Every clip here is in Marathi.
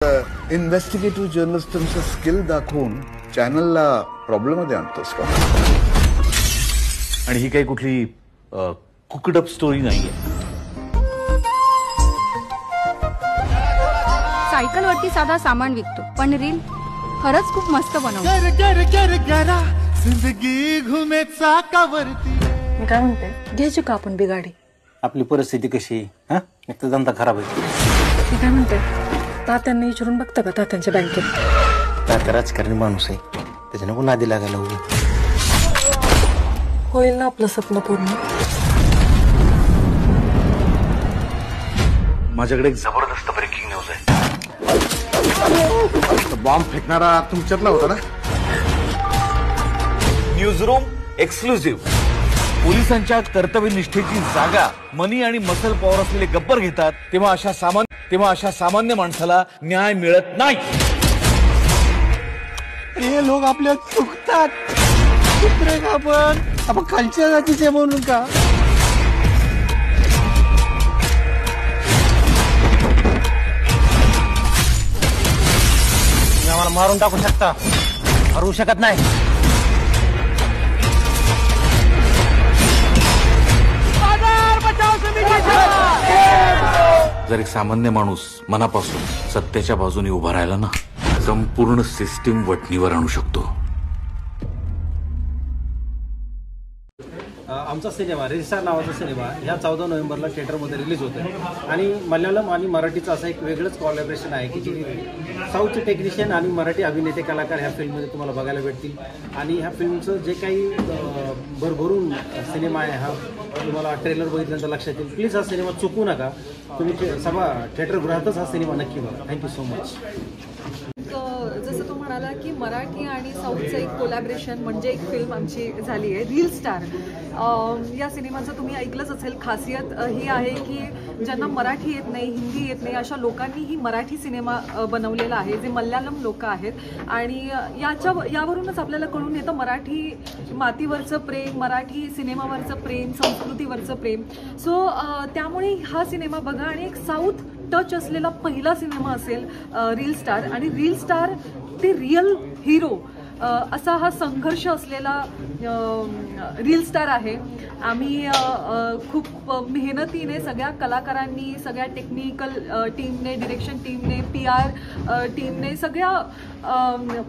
इन्व्हेस्टिगेटिव्ह जर्नलिस्टचं स्किल दाखवून चॅनलला प्रॉब्लेम मध्ये आणतोस का? आणि ही काही कुठली कुकड अप स्टोरी नाहीये. सायकलवरती साधा सामान विकतो पण रील खरंच खूप मस्त बनवतो. जिंदगी घुमे चाकावरती. मी काय म्हणते, घ्यायची का आपण बिगाडी? आपली परिस्थिती कशी हा एक तर धंदा खराब आहे. मी काय म्हणते, तात्यांना विचारून बघता का तात्यांच्या बँकेत? तात्या राजकारणी माणूस आहे, त्याच्यानं कोण आधी लागायला हवी. होईल ना आपलं स्वप्न पूर्ण. माझ्याकडे एक जबरदस्त ब्रेकिंग न्यूज आहे. बॉम्ब फेकणारा तुमच्यातला होता ना? News room exclusive. पोलिसांच्या कर्तव्यनिष्ठेची जागा मनी आणि मसल पॉवर असलेले गब्बर घेतात, तेव्हा अशा सामान्य माणसाला न्याय मिळत नाही. हे लोक आपल्या चुकतात. आपण खालच्या जातीचे म्हणून का? आम्हाला मारून टाकू शकता, मारू शकत नाही. जर एक सामान्य माणूस मनापासून सत्याच्या बाजूने उभा राहिला ना, संपूर्ण सिस्टीम वटणीवर आणू शकतो. आमचा सिनेमा रिलस्टार नावाचा सिनेमा ह्या 14 नोव्हेंबरला थिएटरमध्ये रिलीज होत आहे. आणि मल्याळम आणि मराठीचं असं एक वेगळंच कॉलॅबरेशन आहे की जी साऊथचे टेक्निशियन आणि मराठी अभिनेते कलाकार ह्या फिल्ममध्ये तुम्हाला बघायला भेटतील. आणि ह्या फिल्मचं जे काही भरभरून सिनेमा आहे हा तुम्हाला ट्रेलर बघितल्यानंतर लक्षात येईल. प्लीज हा सिनेमा चुकू नका. तुम्ही सभा थिएटरगृहातच हा सिनेमा नक्की बघा. Thank you so much. जसं तो म्हणाला की मराठी आणि साऊथचं एक कोलॅबरेशन म्हणजे एक फिल्म आमची झाली आहे रील स्टार. या सिनेमाचं तुम्ही ऐकलंच असेल. खासियत ही आहे की ज्यांना मराठी येत नाही, हिंदी येत नाही, अशा लोकांनी ही मराठी सिनेमा बनवलेला आहे, जे मल्याळम लोक आहेत. आणि यावरूनच आपल्याला कळून येतं मराठी मातीवरचं प्रेम, मराठी सिनेमावरचं प्रेम, संस्कृतीवरचं प्रेम. सो त्यामुळे हा सिनेमा बघा. आणि एक साऊथ टच असलेला पहिला सिनेमा असेल रील स्टार. आणि रील स्टार ते रिअल हिरो असा हा संघर्ष असलेला रील स्टार आहे. आम्ही खूप मेहनतीने सगळ्या कलाकारांनी, सगळ्या टेक्निकल टीमने, डिरेक्शन टीमने, PR टीमने, सगळ्या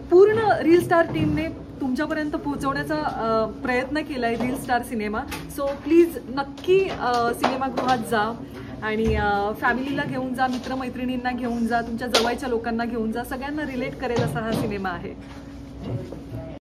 पूर्ण रील स्टार टीमने तुमच्यापर्यंत पोहोचवण्याचा प्रयत्न केला आहे reel star cinema. So please नक्की सिनेमागृहात जा आणि फॅमिलीला घेऊन जा, मित्रमैत्रिणींना घेऊन जा, तुमच्या जवळच्या लोकांना घेऊन जा. सगळ्यांना रिलेट करेल असा हा सिनेमा आहे.